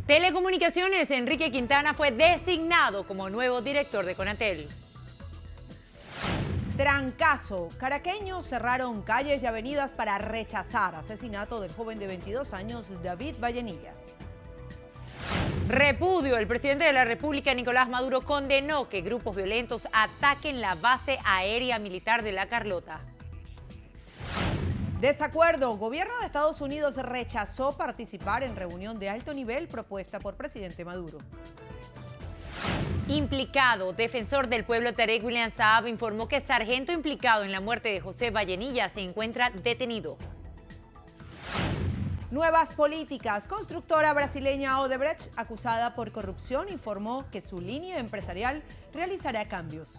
Telecomunicaciones, Enrique Quintana fue designado como nuevo director de Conatel. Trancazo. Caraqueños cerraron calles y avenidas para rechazar asesinato del joven de 22 años, David Vallenilla. Repudio. El presidente de la República, Nicolás Maduro, condenó que grupos violentos ataquen la base aérea militar de La Carlota. Desacuerdo. Gobierno de Estados Unidos rechazó participar en reunión de alto nivel propuesta por presidente Maduro. Implicado. Defensor del pueblo Tarek William Saab informó que sargento implicado en la muerte de José Vallenilla se encuentra detenido. Nuevas políticas. Constructora brasileña Odebrecht, acusada por corrupción, informó que su línea empresarial realizará cambios.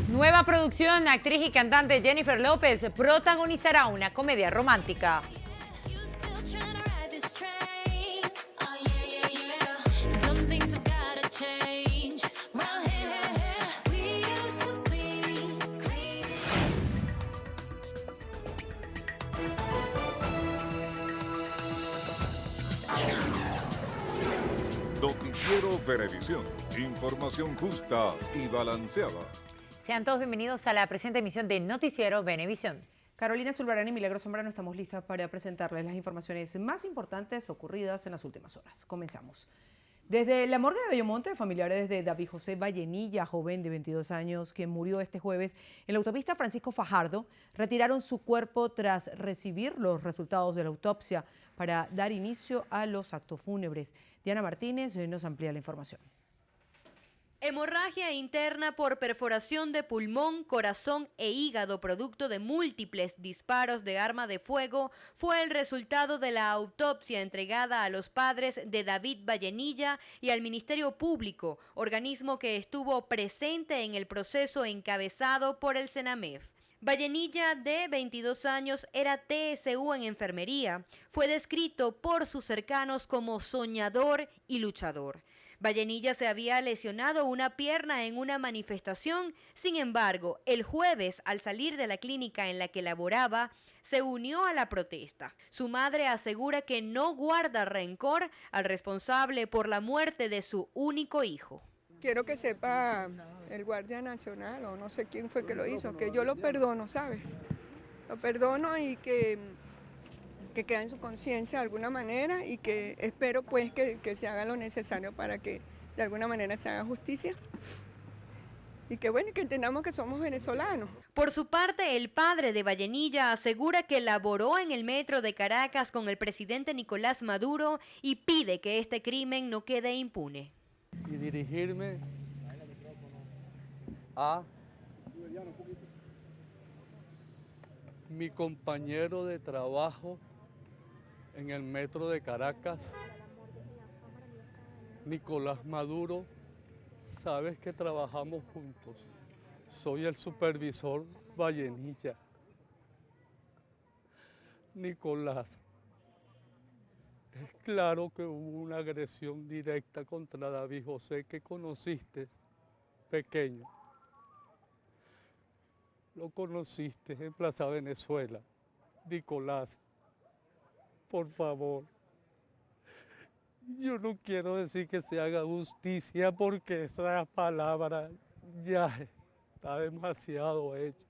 Nueva producción. Actriz y cantante Jennifer López protagonizará una comedia romántica. Noticiero Venevisión. Información justa y balanceada. Sean todos bienvenidos a la presente emisión de Noticiero Venevisión. Carolina Zulbarán y Milagros Zambrano estamos listas para presentarles las informaciones más importantes ocurridas en las últimas horas. Comenzamos. Desde la morgue de Bellomonte, familiares de David José Vallenilla, joven de 22 años, quien murió este jueves en la autopista Francisco Fajardo, retiraron su cuerpo tras recibir los resultados de la autopsia para dar inicio a los actos fúnebres. Diana Martínez nos amplía la información. Hemorragia interna por perforación de pulmón, corazón e hígado producto de múltiples disparos de arma de fuego fue el resultado de la autopsia entregada a los padres de David Vallenilla y al Ministerio Público, organismo que estuvo presente en el proceso encabezado por el Senamef. Vallenilla, de 22 años, era TSU en enfermería. Fue descrito por sus cercanos como soñador y luchador. Vallenilla se había lesionado una pierna en una manifestación. Sin embargo, el jueves, al salir de la clínica en la que laboraba, se unió a la protesta. Su madre asegura que no guarda rencor al responsable por la muerte de su único hijo. Quiero que sepa el Guardia Nacional, o no sé quién fue que lo hizo, que yo lo perdono, ¿sabes? Lo perdono y que queda en su conciencia de alguna manera y que espero pues que se haga lo necesario para que de alguna manera se haga justicia. Y que bueno, que entendamos que somos venezolanos. Por su parte, el padre de Vallenilla asegura que laboró en el metro de Caracas con el presidente Nicolás Maduro y pide que este crimen no quede impune. Y dirigirme a mi compañero de trabajo en el metro de Caracas, Nicolás Maduro. Sabes que trabajamos juntos. Soy el supervisor Vallenilla. Nicolás, es claro que hubo una agresión directa contra David José que conociste pequeño. Lo conociste en Plaza Venezuela. Nicolás, por favor, yo no quiero decir que se haga justicia porque esa palabra ya está demasiado hecha.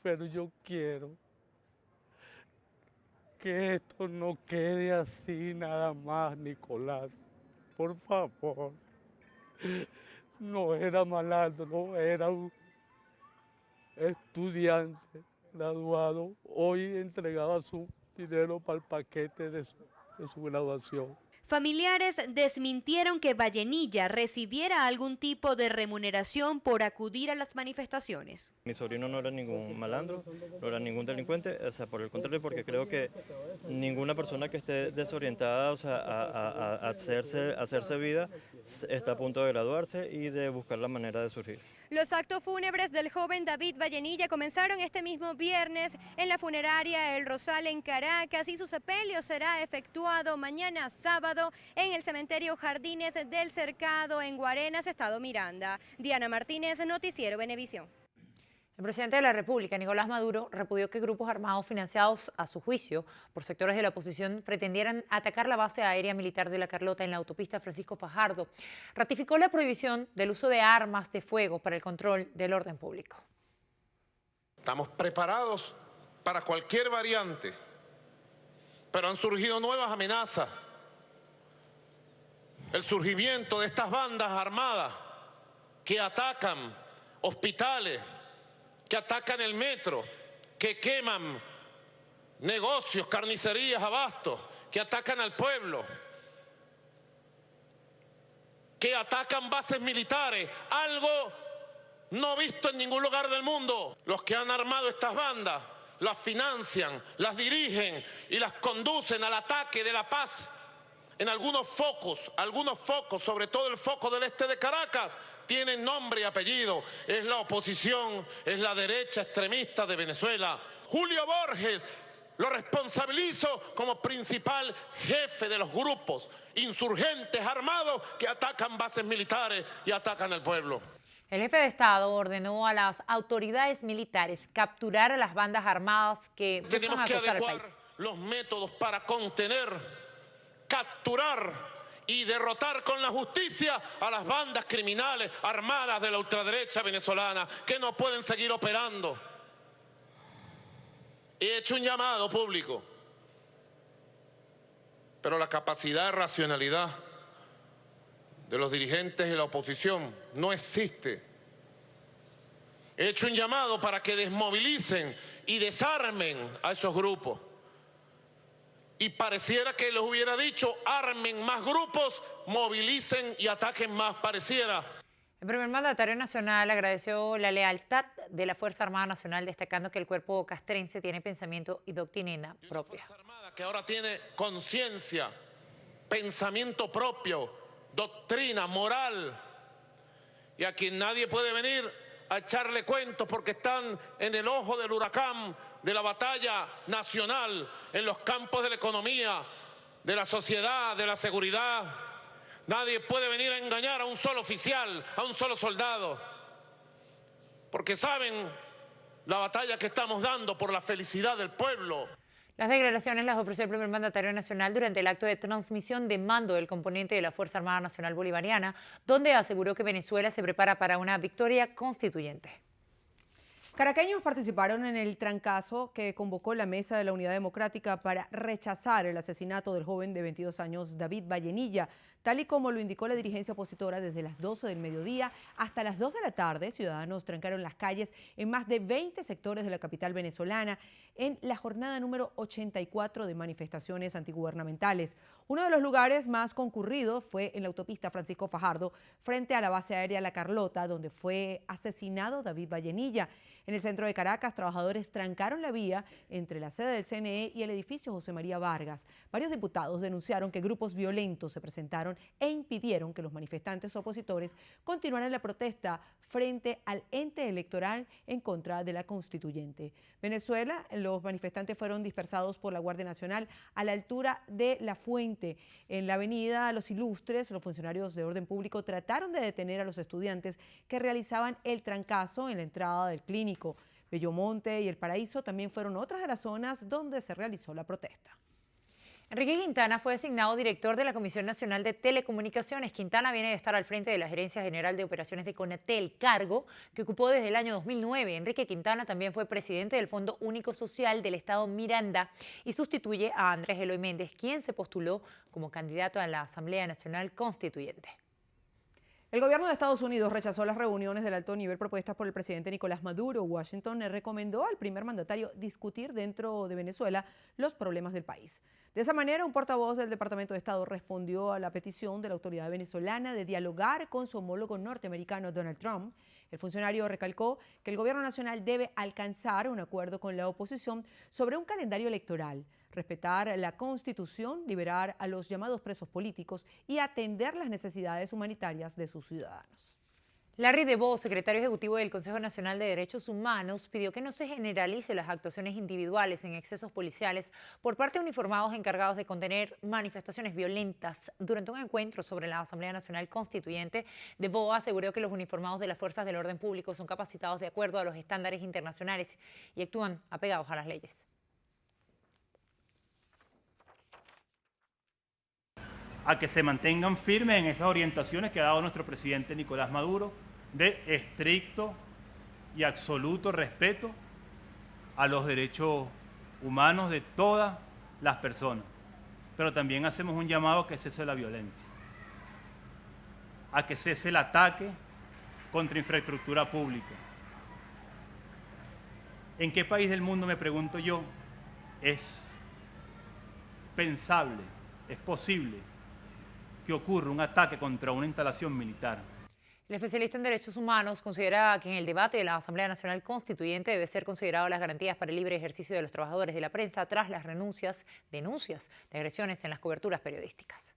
Pero yo quiero que esto no quede así nada más, Nicolás. Por favor. No era malandro, era un estudiante graduado. Hoy entregaba su dinero para el paquete de su graduación. Familiares desmintieron que Vallenilla recibiera algún tipo de remuneración por acudir a las manifestaciones. Mi sobrino no era ningún malandro, no era ningún delincuente, o sea, por el contrario, porque creo que ninguna persona que esté desorientada, o sea, a hacerse vida, está a punto de graduarse y de buscar la manera de surgir. Los actos fúnebres del joven David Vallenilla comenzaron este mismo viernes en la funeraria El Rosal en Caracas y su sepelio será efectuado mañana sábado en el cementerio Jardines del Cercado en Guarenas, Estado Miranda. Diana Martínez, Noticiero Venevisión. El presidente de la República, Nicolás Maduro, repudió que grupos armados financiados, a su juicio, por sectores de la oposición, pretendieran atacar la base aérea militar de La Carlota en la autopista Francisco Fajardo. Ratificó la prohibición del uso de armas de fuego para el control del orden público. Estamos preparados para cualquier variante, pero han surgido nuevas amenazas. El surgimiento de estas bandas armadas que atacan hospitales, que atacan el metro, que queman negocios, carnicerías, abastos, que atacan al pueblo, que atacan bases militares, algo no visto en ningún lugar del mundo. Los que han armado estas bandas las financian, las dirigen y las conducen al ataque de la paz en algunos focos, sobre todo el foco del este de Caracas, tienen nombre y apellido. Es la oposición, es la derecha extremista de Venezuela. Julio Borges lo responsabilizo como principal jefe de los grupos insurgentes armados que atacan bases militares y atacan al pueblo. El jefe de Estado ordenó a las autoridades militares capturar a las bandas armadas que buscan acosar al país. Los métodos para contener, capturar y derrotar con la justicia a las bandas criminales armadas de la ultraderecha venezolana que no pueden seguir operando. He hecho un llamado público, pero la capacidad de racionalidad de los dirigentes de la oposición no existe. He hecho un llamado para que desmovilicen y desarmen a esos grupos. Y pareciera que les hubiera dicho, armen más grupos, movilicen y ataquen más, pareciera. El primer mandatario nacional agradeció la lealtad de la Fuerza Armada Nacional, destacando que el cuerpo castrense tiene pensamiento y doctrina propia. Fuerza Armada que ahora tiene conciencia, pensamiento propio, doctrina, moral, y a quien nadie puede venir a echarle cuentos porque están en el ojo del huracán de la batalla nacional, en los campos de la economía, de la sociedad, de la seguridad. Nadie puede venir a engañar a un solo oficial, a un solo soldado, porque saben la batalla que estamos dando por la felicidad del pueblo. Las declaraciones las ofreció el primer mandatario nacional durante el acto de transmisión de mando del componente de la Fuerza Armada Nacional Bolivariana, donde aseguró que Venezuela se prepara para una victoria constituyente. Caraqueños participaron en el trancazo que convocó la Mesa de la Unidad Democrática para rechazar el asesinato del joven de 22 años David Vallenilla, tal y como lo indicó la dirigencia opositora. Desde las 12 del mediodía hasta las 2 de la tarde, ciudadanos trancaron las calles en más de 20 sectores de la capital venezolana en la jornada número 84 de manifestaciones antigubernamentales. Uno de los lugares más concurridos fue en la autopista Francisco Fajardo, frente a la base aérea La Carlota, donde fue asesinado David Vallenilla. En el centro de Caracas, trabajadores trancaron la vía entre la sede del CNE y el edificio José María Vargas. Varios diputados denunciaron que grupos violentos se presentaron e impidieron que los manifestantes opositores continuaran la protesta frente al ente electoral en contra de la constituyente. Venezuela, los manifestantes fueron dispersados por la Guardia Nacional a la altura de La Fuente. En la avenida Los Ilustres, los funcionarios de orden público trataron de detener a los estudiantes que realizaban el trancazo en la entrada del clínico. Bellomonte y El Paraíso también fueron otras de las zonas donde se realizó la protesta. Enrique Quintana fue designado director de la Comisión Nacional de Telecomunicaciones. Quintana viene de estar al frente de la Gerencia General de Operaciones de Conatel, cargo que ocupó desde el año 2009. Enrique Quintana también fue presidente del Fondo Único Social del Estado Miranda y sustituye a Andrés Eloy Méndez, quien se postuló como candidato a la Asamblea Nacional Constituyente. El gobierno de Estados Unidos rechazó las reuniones del alto nivel propuestas por el presidente Nicolás Maduro. Washington le recomendó al primer mandatario discutir dentro de Venezuela los problemas del país. De esa manera, un portavoz del Departamento de Estado respondió a la petición de la autoridad venezolana de dialogar con su homólogo norteamericano Donald Trump. El funcionario recalcó que el gobierno nacional debe alcanzar un acuerdo con la oposición sobre un calendario electoral, respetar la Constitución, liberar a los llamados presos políticos y atender las necesidades humanitarias de sus ciudadanos. Larry DeVos, secretario ejecutivo del Consejo Nacional de Derechos Humanos, pidió que no se generalice las actuaciones individuales en excesos policiales por parte de uniformados encargados de contener manifestaciones violentas. Durante un encuentro sobre la Asamblea Nacional Constituyente, DeVos aseguró que los uniformados de las fuerzas del orden público son capacitados de acuerdo a los estándares internacionales y actúan apegados a las leyes. A que se mantengan firmes en esas orientaciones que ha dado nuestro presidente Nicolás Maduro de estricto y absoluto respeto a los derechos humanos de todas las personas. Pero también hacemos un llamado a que cese la violencia, a que cese el ataque contra infraestructura pública. ¿En qué país del mundo, me pregunto yo, es pensable, es posible que ocurra un ataque contra una instalación militar? El especialista en derechos humanos considera que en el debate de la Asamblea Nacional Constituyente debe ser considerado las garantías para el libre ejercicio de los trabajadores de la prensa tras las denuncias de agresiones en las coberturas periodísticas.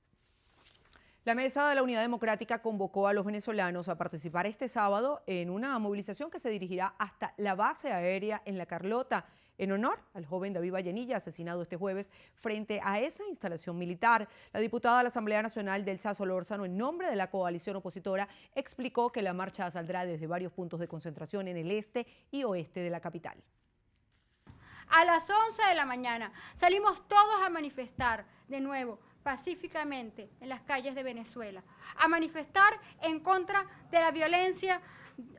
La Mesa de la Unidad Democrática convocó a los venezolanos a participar este sábado en una movilización que se dirigirá hasta la base aérea en La Carlota, en honor al joven David Vallenilla, asesinado este jueves frente a esa instalación militar. La diputada de la Asamblea Nacional, Delsa Solórzano, en nombre de la coalición opositora, explicó que la marcha saldrá desde varios puntos de concentración en el este y oeste de la capital. A las 11 de la mañana salimos todos a manifestar de nuevo pacíficamente en las calles de Venezuela, a manifestar en contra de la violencia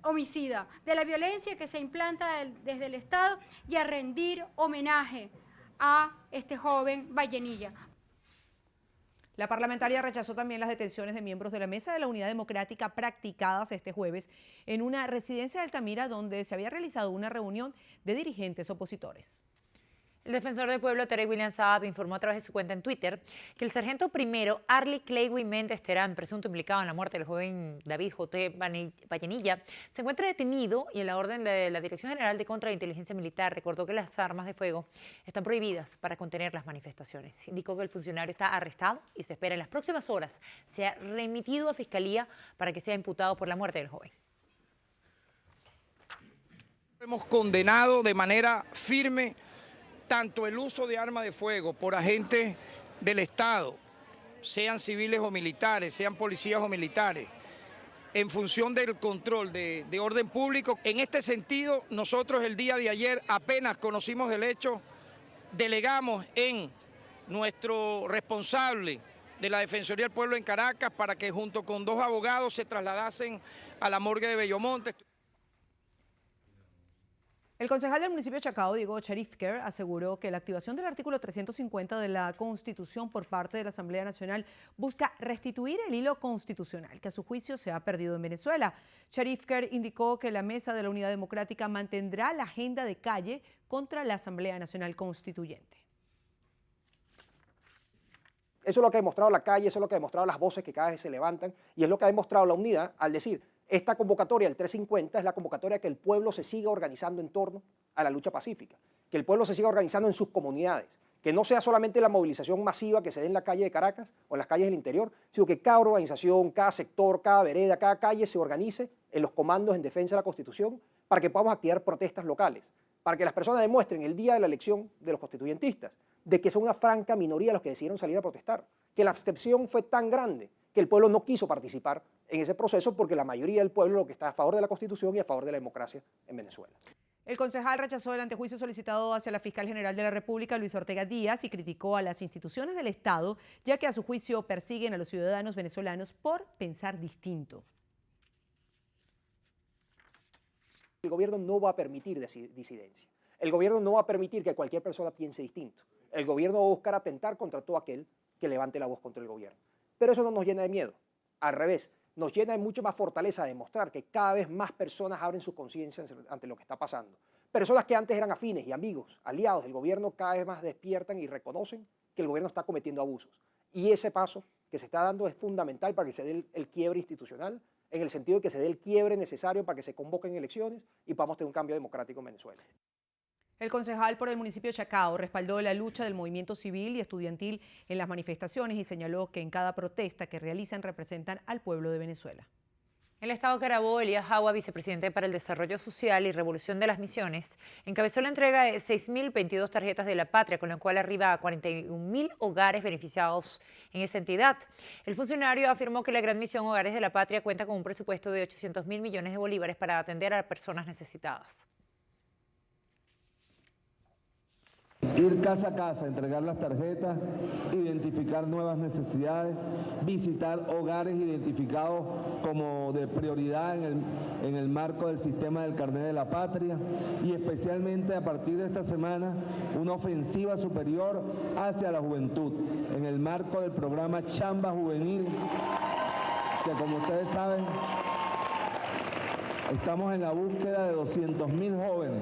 homicida, de la violencia que se implanta desde el Estado y a rendir homenaje a este joven Vallenilla. La parlamentaria rechazó también las detenciones de miembros de la Mesa de la Unidad Democrática practicadas este jueves en una residencia de Altamira donde se había realizado una reunión de dirigentes opositores. El defensor del pueblo, Tarek William Saab, informó a través de su cuenta en Twitter que el sargento primero Arly Claywi Méndez Terán, presunto implicado en la muerte del joven David J. Vallenilla, se encuentra detenido y en la orden de la Dirección General de Contrainteligencia Militar recordó que las armas de fuego están prohibidas para contener las manifestaciones. Indicó que el funcionario está arrestado y se espera en las próximas horas sea remitido a Fiscalía para que sea imputado por la muerte del joven. Hemos condenado de manera firme tanto el uso de armas de fuego por agentes del Estado, sean civiles o militares, sean policías o militares, en función del control de orden público. En este sentido, nosotros el día de ayer apenas conocimos el hecho, delegamos en nuestro responsable de la Defensoría del Pueblo en Caracas para que junto con 2 abogados se trasladasen a la morgue de Bellomonte. El concejal del municipio de Chacao, Diego Charifker, aseguró que la activación del artículo 350 de la Constitución por parte de la Asamblea Nacional busca restituir el hilo constitucional que a su juicio se ha perdido en Venezuela. Charifker indicó que la Mesa de la Unidad Democrática mantendrá la agenda de calle contra la Asamblea Nacional Constituyente. Eso es lo que ha demostrado la calle, eso es lo que ha demostrado las voces que cada vez se levantan y es lo que ha demostrado la unidad al decir: esta convocatoria del 350 es la convocatoria que el pueblo se siga organizando en torno a la lucha pacífica, que el pueblo se siga organizando en sus comunidades, que no sea solamente la movilización masiva que se dé en la calle de Caracas o en las calles del interior, sino que cada organización, cada sector, cada vereda, cada calle se organice en los comandos en defensa de la Constitución para que podamos activar protestas locales, para que las personas demuestren el día de la elección de los constituyentistas de que son una franca minoría los que decidieron salir a protestar, que la abstención fue tan grande que el pueblo no quiso participar en ese proceso porque la mayoría del pueblo lo que está a favor de la Constitución y a favor de la democracia en Venezuela. El concejal rechazó el antejuicio solicitado hacia la fiscal general de la República, Luis Ortega Díaz, y criticó a las instituciones del Estado, ya que a su juicio persiguen a los ciudadanos venezolanos por pensar distinto. El gobierno no va a permitir disidencia. El gobierno no va a permitir que cualquier persona piense distinto. El gobierno va a buscar atentar contra todo aquel que levante la voz contra el gobierno. Pero eso no nos llena de miedo. Al revés, nos llena de mucho más fortaleza de demostrar que cada vez más personas abren su conciencia ante lo que está pasando. Personas que antes eran afines y amigos, aliados del gobierno, cada vez más despiertan y reconocen que el gobierno está cometiendo abusos. Y ese paso que se está dando es fundamental para que se dé el quiebre institucional, en el sentido de que se dé el quiebre necesario para que se convoquen elecciones y podamos tener un cambio democrático en Venezuela. El concejal por el municipio de Chacao respaldó la lucha del movimiento civil y estudiantil en las manifestaciones y señaló que en cada protesta que realizan representan al pueblo de Venezuela. El Estado Carabobo, Elías Jagua, vicepresidente para el Desarrollo Social y Revolución de las Misiones, encabezó la entrega de 6.022 tarjetas de la patria, con lo cual arriba a 41.000 hogares beneficiados en esa entidad. El funcionario afirmó que la Gran Misión Hogares de la Patria cuenta con un presupuesto de 800.000 millones de bolívares para atender a personas necesitadas. Ir casa a casa, entregar las tarjetas, identificar nuevas necesidades, visitar hogares identificados como de prioridad en el marco del sistema del Carnet de la Patria y especialmente a partir de esta semana una ofensiva superior hacia la juventud en el marco del programa Chamba Juvenil, que como ustedes saben estamos en la búsqueda de 200.000 jóvenes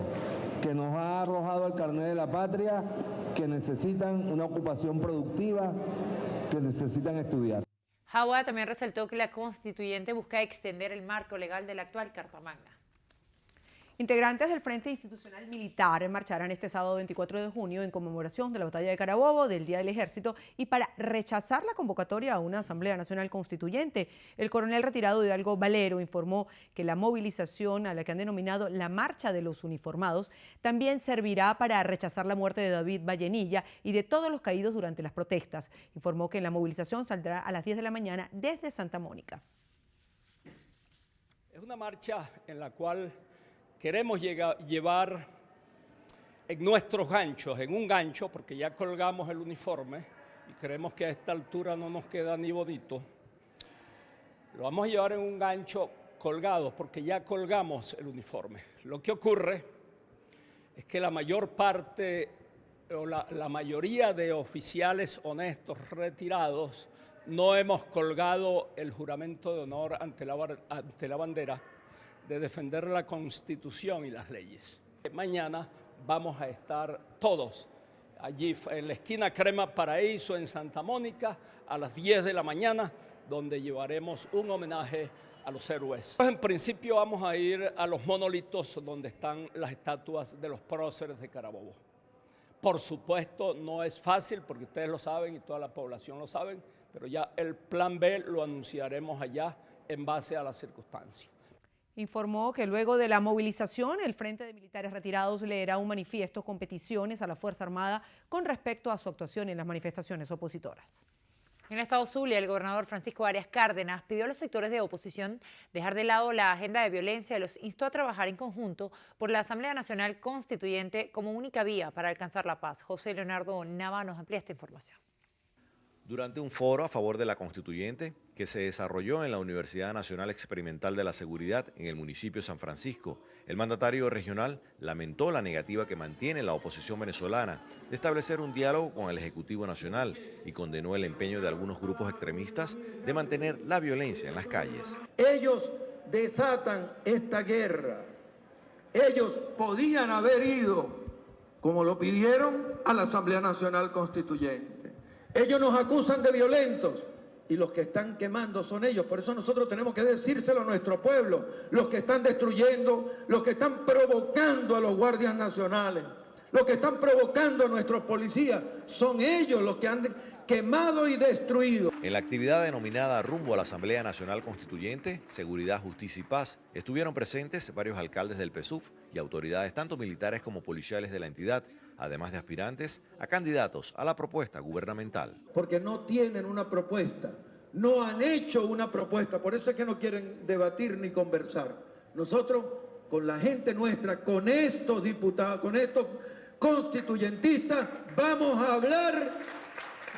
que nos ha arrojado el Carnet de la Patria, que necesitan una ocupación productiva, que necesitan estudiar. Jagua también resaltó que la constituyente busca extender el marco legal de la actual Carta Magna. Integrantes del Frente Institucional Militar marcharán este sábado 24 de junio en conmemoración de la Batalla de Carabobo, del Día del Ejército y para rechazar la convocatoria a una Asamblea Nacional Constituyente. El coronel retirado Hidalgo Valero informó que la movilización a la que han denominado la Marcha de los Uniformados también servirá para rechazar la muerte de David Vallenilla y de todos los caídos durante las protestas. Informó que la movilización saldrá a las 10 de la mañana desde Santa Mónica. Es una marcha en la cual queremos llevar en nuestros ganchos, en un gancho, porque ya colgamos el uniforme y creemos que a esta altura no nos queda ni bonito. Lo vamos a llevar en un gancho colgado porque ya colgamos el uniforme. Lo que ocurre es que la mayor parte o la mayoría de oficiales honestos retirados no hemos colgado el juramento de honor ante la bandera de defender la Constitución y las leyes. Mañana vamos a estar todos allí en la esquina Crema Paraíso en Santa Mónica a las 10 de la mañana, donde llevaremos un homenaje a los héroes. En principio vamos a ir a los monolitos donde están las estatuas de los próceres de Carabobo. Por supuesto no es fácil porque ustedes lo saben y toda la población lo saben, pero ya el plan B lo anunciaremos allá en base a las circunstancias. Informó que luego de la movilización, el Frente de Militares Retirados leerá un manifiesto con peticiones a la Fuerza Armada con respecto a su actuación en las manifestaciones opositoras. En el estado Zulia, el gobernador Francisco Arias Cárdenas pidió a los sectores de oposición dejar de lado la agenda de violencia y los instó a trabajar en conjunto por la Asamblea Nacional Constituyente como única vía para alcanzar la paz. José Leonardo Nava nos amplía esta información. Durante un foro a favor de la Constituyente que se desarrolló en la Universidad Nacional Experimental de la Seguridad en el municipio de San Francisco, el mandatario regional lamentó la negativa que mantiene la oposición venezolana de establecer un diálogo con el Ejecutivo Nacional y condenó el empeño de algunos grupos extremistas de mantener la violencia en las calles. Ellos desatan esta guerra. Ellos podían haber ido, como lo pidieron, a la Asamblea Nacional Constituyente. Ellos nos acusan de violentos y los que están quemando son ellos. Por eso nosotros tenemos que decírselo a nuestro pueblo. Los que están destruyendo, los que están provocando a los guardias nacionales, los que están provocando a nuestros policías, son ellos los que han quemado y destruido. En la actividad denominada Rumbo a la Asamblea Nacional Constituyente, Seguridad, Justicia y Paz, estuvieron presentes varios alcaldes del PSUV y autoridades tanto militares como policiales de la entidad, además de aspirantes a candidatos a la propuesta gubernamental. Porque no tienen una propuesta, no han hecho una propuesta, por eso es que no quieren debatir ni conversar. Nosotros, con la gente nuestra, con estos diputados, con estos constituyentistas, vamos a hablar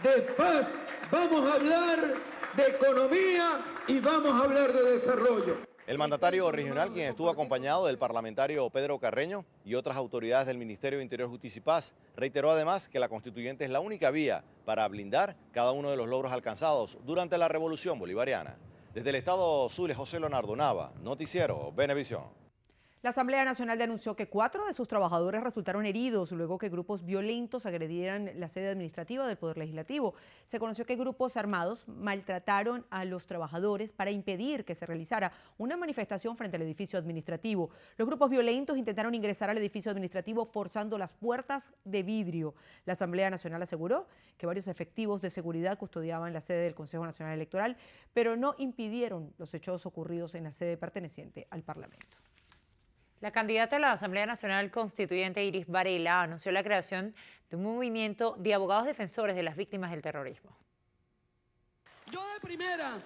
de paz, vamos a hablar de economía y vamos a hablar de desarrollo. El mandatario regional, quien estuvo acompañado del parlamentario Pedro Carreño y otras autoridades del Ministerio de Interior, Justicia y Paz, reiteró además que la Constituyente es la única vía para blindar cada uno de los logros alcanzados durante la Revolución Bolivariana. Desde el estado Zulia, José Leonardo Nava, Noticiero Venevisión. La Asamblea Nacional denunció que 4 de sus trabajadores resultaron heridos luego que grupos violentos agredieran la sede administrativa del Poder Legislativo. Se conoció que grupos armados maltrataron a los trabajadores para impedir que se realizara una manifestación frente al edificio administrativo. Los grupos violentos intentaron ingresar al edificio administrativo forzando las puertas de vidrio. La Asamblea Nacional aseguró que varios efectivos de seguridad custodiaban la sede del Consejo Nacional Electoral, pero no impidieron los hechos ocurridos en la sede perteneciente al Parlamento. La candidata a la Asamblea Nacional Constituyente, Iris Varela, anunció la creación de un movimiento de abogados defensores de las víctimas del terrorismo. Yo de primera,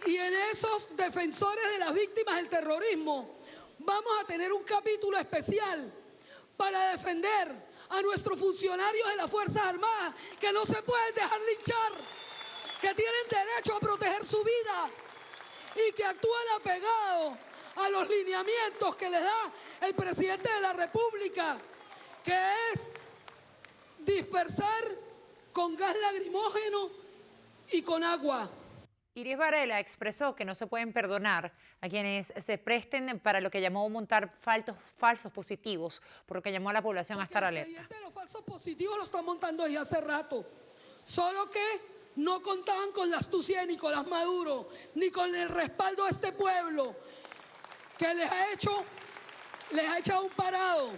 y en esos defensores de las víctimas del terrorismo, vamos a tener un capítulo especial para defender a nuestros funcionarios de las Fuerzas Armadas, que no se pueden dejar linchar, que tienen derecho a proteger su vida y que actúan apegados a los lineamientos que les da el presidente de la República, que es dispersar con gas lacrimógeno y con agua. Iris Varela expresó que no se pueden perdonar a quienes se presten para lo que llamó montar falsos positivos, por lo que llamó a la población a estar alerta. Los falsos positivos lo están montando desde hace rato, solo que no contaban con la astucia de Nicolás Maduro, ni con el respaldo de este pueblo, que les ha echado un parado.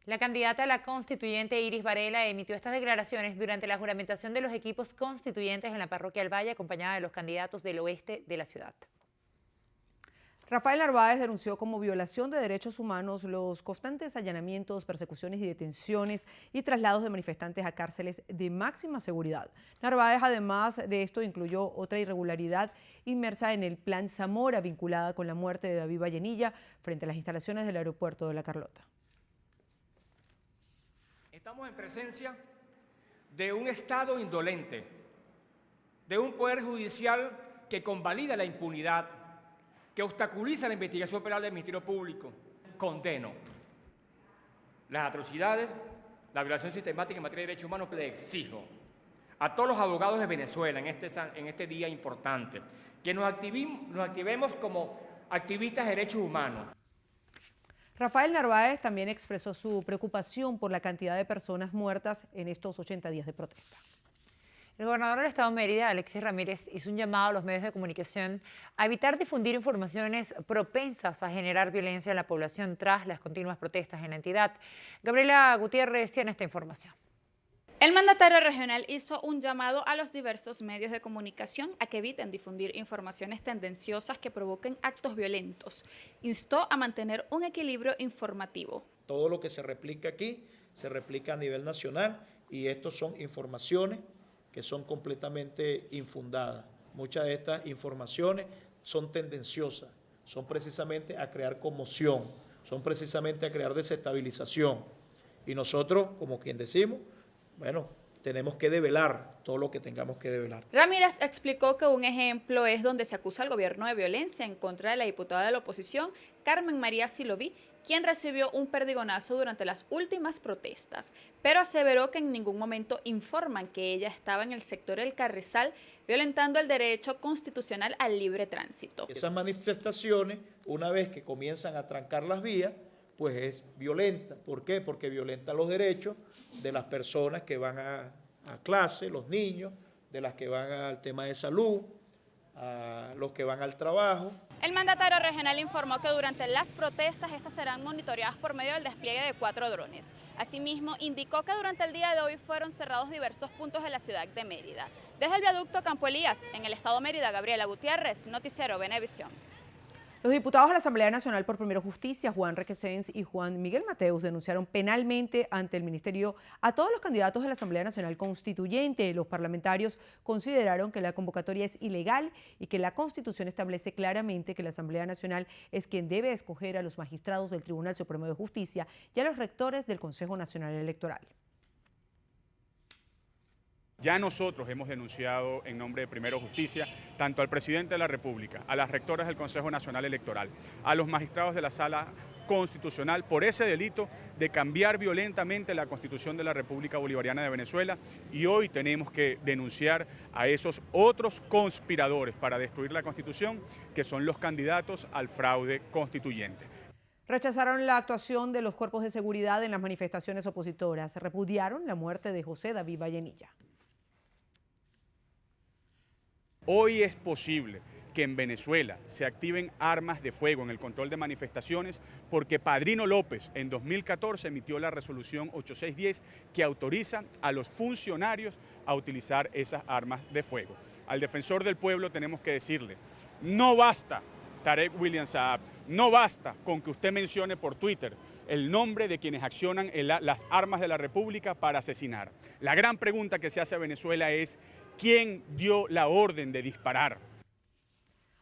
La candidata a la constituyente Iris Varela emitió estas declaraciones durante la juramentación de los equipos constituyentes en la parroquia del Valle, acompañada de los candidatos del oeste de la ciudad. Rafael Narváez denunció como violación de derechos humanos los constantes allanamientos, persecuciones y detenciones y traslados de manifestantes a cárceles de máxima seguridad. Narváez, además de esto, incluyó otra irregularidad inmersa en el Plan Zamora, vinculada con la muerte de David Vallenilla frente a las instalaciones del aeropuerto de La Carlota. Estamos en presencia de un Estado indolente, de un Poder Judicial que convalida la impunidad, que obstaculiza la investigación penal del Ministerio Público. Condeno las atrocidades, la violación sistemática en materia de derechos humanos. Le exijo a todos los abogados de Venezuela en este día importante que nos activemos como activistas de derechos humanos. Rafael Narváez también expresó su preocupación por la cantidad de personas muertas en estos 80 días de protesta. El gobernador del estado de Mérida, Alexis Ramírez, hizo un llamado a los medios de comunicación a evitar difundir informaciones propensas a generar violencia en la población tras las continuas protestas en la entidad. Gabriela Gutiérrez tiene esta información. El mandatario regional hizo un llamado a los diversos medios de comunicación a que eviten difundir informaciones tendenciosas que provoquen actos violentos. Instó a mantener un equilibrio informativo. Todo lo que se replica aquí se replica a nivel nacional y estos son informaciones que son completamente infundadas. Muchas de estas informaciones son tendenciosas, son precisamente a crear conmoción, son precisamente a crear desestabilización. Y nosotros, como quien decimos, bueno, tenemos que develar todo lo que tengamos que develar. Ramírez explicó que un ejemplo es donde se acusa al gobierno de violencia en contra de la diputada de la oposición, Carmen María Siloví, quien recibió un perdigonazo durante las últimas protestas, pero aseveró que en ningún momento informan que ella estaba en el sector del Carrizal violentando el derecho constitucional al libre tránsito. Esas manifestaciones, una vez que comienzan a trancar las vías, pues es violenta. ¿Por qué? Porque violenta los derechos de las personas que van a clase, los niños, de las que van al tema de salud, a los que van al trabajo. El mandatario regional informó que durante las protestas estas serán monitoreadas por medio del despliegue de 4 drones. Asimismo, indicó que durante el día de hoy fueron cerrados diversos puntos de la ciudad de Mérida. Desde el viaducto Campo Elías, en el estado de Mérida, Gabriela Gutiérrez, Noticiero Venevisión. Los diputados de la Asamblea Nacional por Primero Justicia, Juan Requesens y Juan Miguel Mateus, denunciaron penalmente ante el Ministerio a todos los candidatos de la Asamblea Nacional Constituyente. Los parlamentarios consideraron que la convocatoria es ilegal y que la Constitución establece claramente que la Asamblea Nacional es quien debe escoger a los magistrados del Tribunal Supremo de Justicia y a los rectores del Consejo Nacional Electoral. Ya nosotros hemos denunciado en nombre de Primero Justicia tanto al presidente de la República, a las rectoras del Consejo Nacional Electoral, a los magistrados de la Sala Constitucional por ese delito de cambiar violentamente la Constitución de la República Bolivariana de Venezuela, y hoy tenemos que denunciar a esos otros conspiradores para destruir la Constitución, que son los candidatos al fraude constituyente. Rechazaron la actuación de los cuerpos de seguridad en las manifestaciones opositoras. Repudiaron la muerte de José David Vallenilla. Hoy es posible que en Venezuela se activen armas de fuego en el control de manifestaciones porque Padrino López en 2014 emitió la resolución 8610 que autoriza a los funcionarios a utilizar esas armas de fuego. Al defensor del pueblo tenemos que decirle, no basta, Tarek William Saab, no basta con que usted mencione por Twitter el nombre de quienes accionan las armas de la República para asesinar. La gran pregunta que se hace a Venezuela es, ¿quién dio la orden de disparar?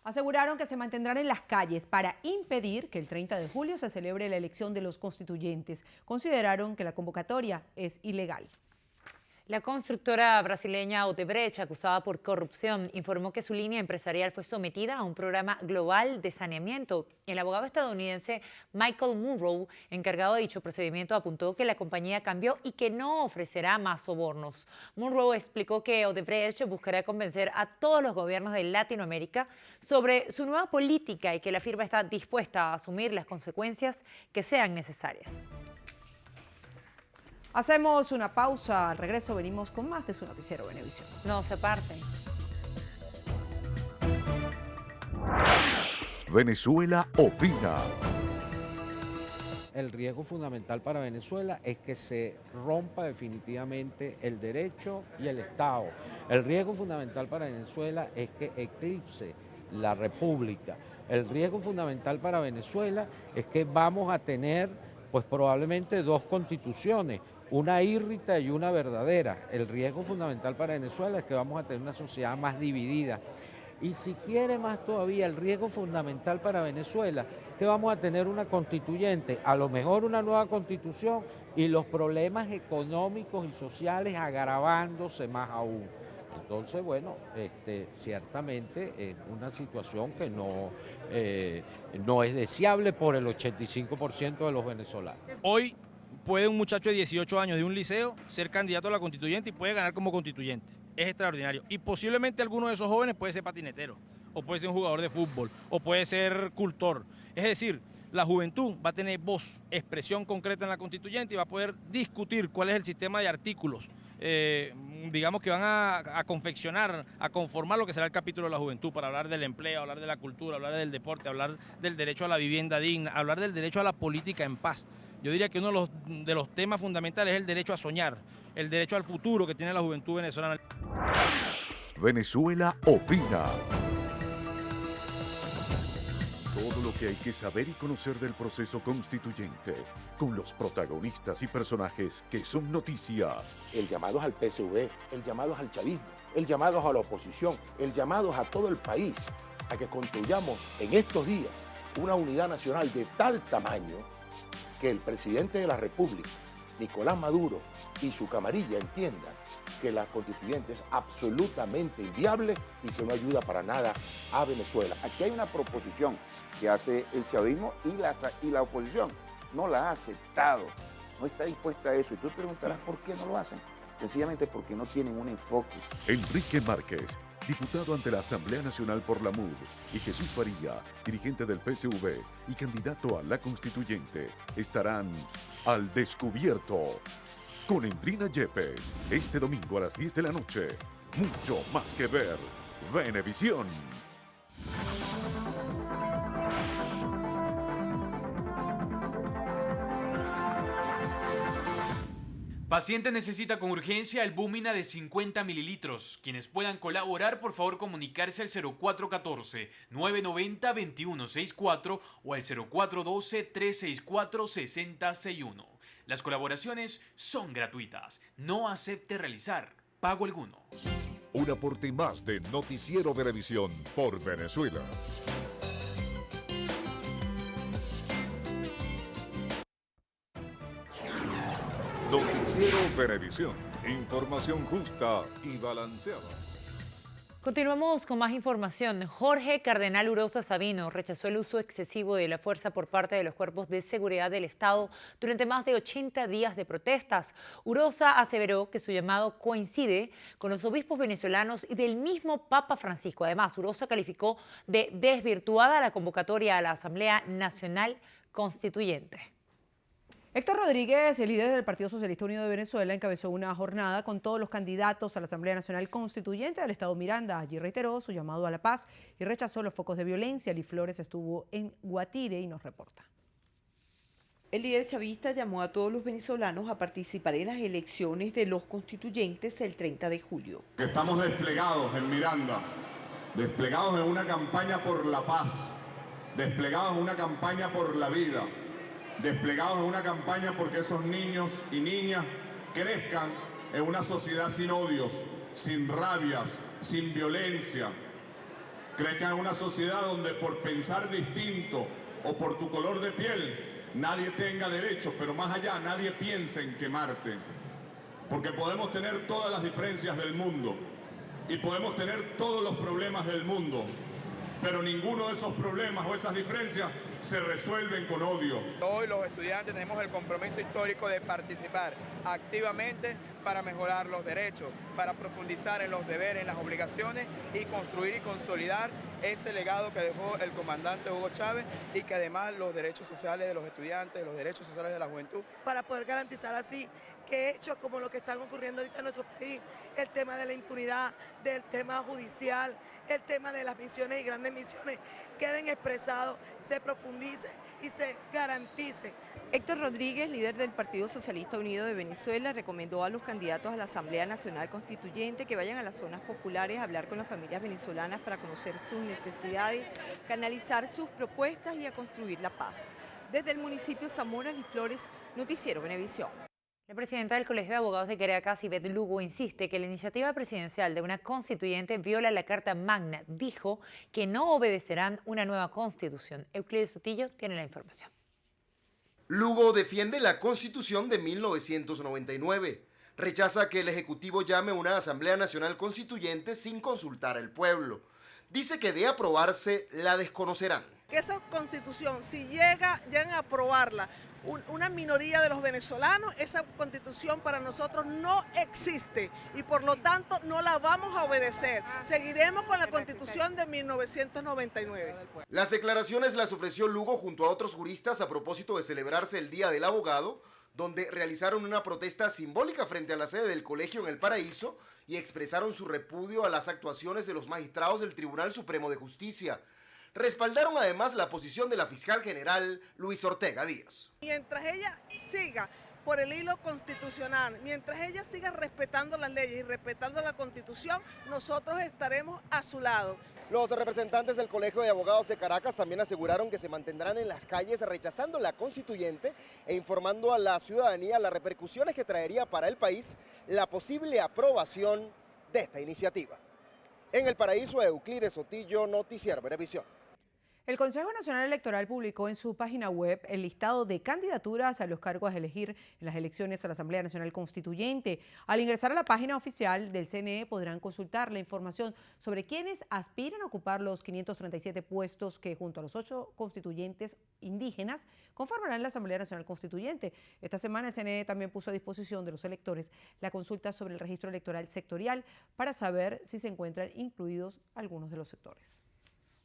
Aseguraron que se mantendrán en las calles para impedir que el 30 de julio se celebre la elección de los constituyentes. Consideraron que la convocatoria es ilegal. La constructora brasileña Odebrecht, acusada por corrupción, informó que su línea empresarial fue sometida a un programa global de saneamiento. El abogado estadounidense Michael Munroe, encargado de dicho procedimiento, apuntó que la compañía cambió y que no ofrecerá más sobornos. Munroe explicó que Odebrecht buscará convencer a todos los gobiernos de Latinoamérica sobre su nueva política y que la firma está dispuesta a asumir las consecuencias que sean necesarias. Hacemos una pausa, al regreso venimos con más de su noticiero Venevisión. No se parten. Venezuela opina. El riesgo fundamental para Venezuela es que se rompa definitivamente el derecho y el Estado. El riesgo fundamental para Venezuela es que eclipse la República. El riesgo fundamental para Venezuela es que vamos a tener, pues probablemente, dos constituciones, una írrita y una verdadera. El riesgo fundamental para Venezuela es que vamos a tener una sociedad más dividida. Y si quiere más todavía, el riesgo fundamental para Venezuela es que vamos a tener una constituyente, a lo mejor una nueva constitución, y los problemas económicos y sociales agravándose más aún. Entonces, bueno, ciertamente es una situación que no es deseable por el 85% de los venezolanos. Hoy puede un muchacho de 18 años de un liceo ser candidato a la constituyente y puede ganar como constituyente. Es extraordinario. Y posiblemente alguno de esos jóvenes puede ser patinetero, o puede ser un jugador de fútbol, o puede ser cultor. Es decir, la juventud va a tener voz, expresión concreta en la constituyente y va a poder discutir cuál es el sistema de artículos, digamos, que van a confeccionar, a conformar lo que será el capítulo de la juventud, para hablar del empleo, hablar de la cultura, hablar del deporte, hablar del derecho a la vivienda digna, hablar del derecho a la política en paz. Yo diría que uno de los temas fundamentales es el derecho a soñar, el derecho al futuro que tiene la juventud venezolana. Venezuela opina. Todo lo que hay que saber y conocer del proceso constituyente, con los protagonistas y personajes que son noticia. El llamado es al PSV, el llamado es al chavismo, el llamado es a la oposición, el llamado es a todo el país, a que construyamos en estos días una unidad nacional de tal tamaño que el presidente de la República, Nicolás Maduro, y su camarilla entiendan que la constituyente es absolutamente inviable y que no ayuda para nada a Venezuela. Aquí hay una proposición que hace el chavismo y la oposición no la ha aceptado, no está dispuesta a eso. Y tú te preguntarás por qué no lo hacen. Sencillamente porque no tienen un enfoque. Enrique Márquez, diputado ante la Asamblea Nacional por la MUD, y Jesús Faría, dirigente del PSV y candidato a la constituyente, estarán al descubierto con Endrina Yepes, este domingo a las 10 de la noche. Mucho más que ver. Venevisión. Paciente necesita con urgencia el Búmina de 50 mililitros. Quienes puedan colaborar, por favor comunicarse al 0414-990-2164 o al 0412-364-6061. Las colaboraciones son gratuitas. No acepte realizar pago alguno. Un aporte más de Noticiero Venevisión por Venezuela. Noticiero Venevisión. Información justa y balanceada. Continuamos con más información. Jorge Cardenal Urosa Sabino rechazó el uso excesivo de la fuerza por parte de los cuerpos de seguridad del Estado durante más de 80 días de protestas. Urosa aseveró que su llamado coincide con los obispos venezolanos y del mismo Papa Francisco. Además, Urosa calificó de desvirtuada la convocatoria a la Asamblea Nacional Constituyente. Héctor Rodríguez, el líder del Partido Socialista Unido de Venezuela, encabezó una jornada con todos los candidatos a la Asamblea Nacional Constituyente del Estado Miranda. Allí reiteró su llamado a la paz y rechazó los focos de violencia. Lee Flores estuvo en Guatire y nos reporta. El líder chavista llamó a todos los venezolanos a participar en las elecciones de los constituyentes el 30 de julio. Estamos desplegados en Miranda, desplegados en una campaña por la paz, desplegados en una campaña por la vida, desplegados en una campaña porque esos niños y niñas crezcan en una sociedad sin odios, sin rabias, sin violencia. Crezcan en una sociedad donde por pensar distinto o por tu color de piel nadie tenga derechos, pero más allá nadie piense en quemarte. Porque podemos tener todas las diferencias del mundo y podemos tener todos los problemas del mundo, pero ninguno de esos problemas o esas diferencias se resuelven con odio. Hoy los estudiantes tenemos el compromiso histórico de participar activamente para mejorar los derechos, para profundizar en los deberes, en las obligaciones y construir y consolidar ese legado que dejó el comandante Hugo Chávez y que además los derechos sociales de los estudiantes, los derechos sociales de la juventud. Para poder garantizar así que hechos como los que están ocurriendo ahorita en nuestro país, el tema de la impunidad, del tema judicial, el tema de las misiones y grandes misiones queden expresados, se profundice y se garantice. Héctor Rodríguez, líder del Partido Socialista Unido de Venezuela, recomendó a los candidatos a la Asamblea Nacional Constituyente que vayan a las zonas populares a hablar con las familias venezolanas para conocer sus necesidades, canalizar sus propuestas y a construir la paz. Desde el municipio Zamora, Lee Flores, Noticiero Venevisión. La presidenta del Colegio de Abogados de Caracas, Ivette Lugo, insiste que la iniciativa presidencial de una constituyente viola la Carta Magna. Dijo que no obedecerán una nueva constitución. Euclides Sotillo tiene la información. Lugo defiende la Constitución de 1999. Rechaza que el Ejecutivo llame a una Asamblea Nacional Constituyente sin consultar al pueblo. Dice que de aprobarse la desconocerán. Que esa constitución, si llegan a aprobarla una minoría de los venezolanos, esa constitución para nosotros no existe y por lo tanto no la vamos a obedecer. Seguiremos con la constitución de 1999. Las declaraciones las ofreció Lugo junto a otros juristas a propósito de celebrarse el Día del Abogado, donde realizaron una protesta simbólica frente a la sede del colegio en El Paraíso y expresaron su repudio a las actuaciones de los magistrados del Tribunal Supremo de Justicia. Respaldaron además la posición de la fiscal general Luis Ortega Díaz. Mientras ella siga por el hilo constitucional, mientras ella siga respetando las leyes y respetando la Constitución, nosotros estaremos a su lado. Los representantes del Colegio de Abogados de Caracas también aseguraron que se mantendrán en las calles rechazando la constituyente e informando a la ciudadanía las repercusiones que traería para el país la posible aprobación de esta iniciativa. En El Paraíso, Euclides Sotillo, Noticiero Venevisión. El Consejo Nacional Electoral publicó en su página web el listado de candidaturas a los cargos a elegir en las elecciones a la Asamblea Nacional Constituyente. Al ingresar a la página oficial del CNE podrán consultar la información sobre quienes aspiran a ocupar los 537 puestos que junto a los 8 constituyentes indígenas conformarán la Asamblea Nacional Constituyente. Esta semana el CNE también puso a disposición de los electores la consulta sobre el registro electoral sectorial para saber si se encuentran incluidos algunos de los sectores.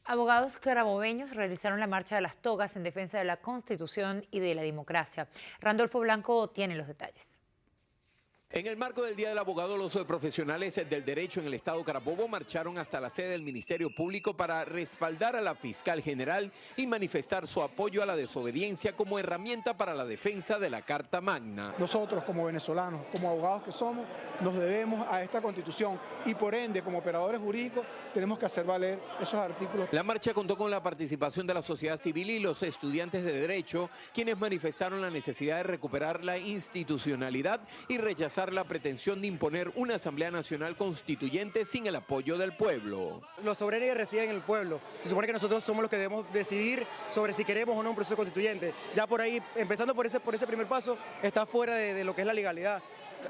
Abogados carabobeños realizaron la marcha de las togas en defensa de la Constitución y de la democracia. Randolfo Blanco tiene los detalles. En el marco del Día del Abogado, los profesionales del derecho en el Estado Carabobo marcharon hasta la sede del Ministerio Público para respaldar a la fiscal general y manifestar su apoyo a la desobediencia como herramienta para la defensa de la Carta Magna. Nosotros como venezolanos, como abogados que somos, nos debemos a esta Constitución y por ende, como operadores jurídicos, tenemos que hacer valer esos artículos. La marcha contó con la participación de la sociedad civil y los estudiantes de derecho, quienes manifestaron la necesidad de recuperar la institucionalidad y rechazar rechazar la pretensión de imponer una Asamblea Nacional Constituyente sin el apoyo del pueblo. Los soberanos residen en el pueblo. Se supone que nosotros somos los que debemos decidir sobre si queremos o no un proceso constituyente. Ya por ahí, empezando por ese primer paso, está fuera de lo que es la legalidad.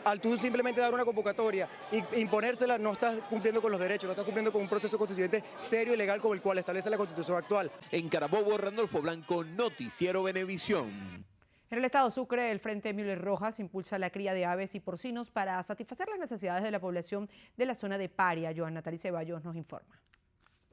Al tú simplemente dar una convocatoria e imponérsela, no estás cumpliendo con los derechos, no estás cumpliendo con un proceso constituyente serio y legal como el cual establece la Constitución actual. En Carabobo, Randolfo Blanco, Noticiero Venevisión. En el estado Sucre, el Frente Müller Rojas impulsa la cría de aves y porcinos para satisfacer las necesidades de la población de la zona de Paria. Joan Natalie Ceballos nos informa.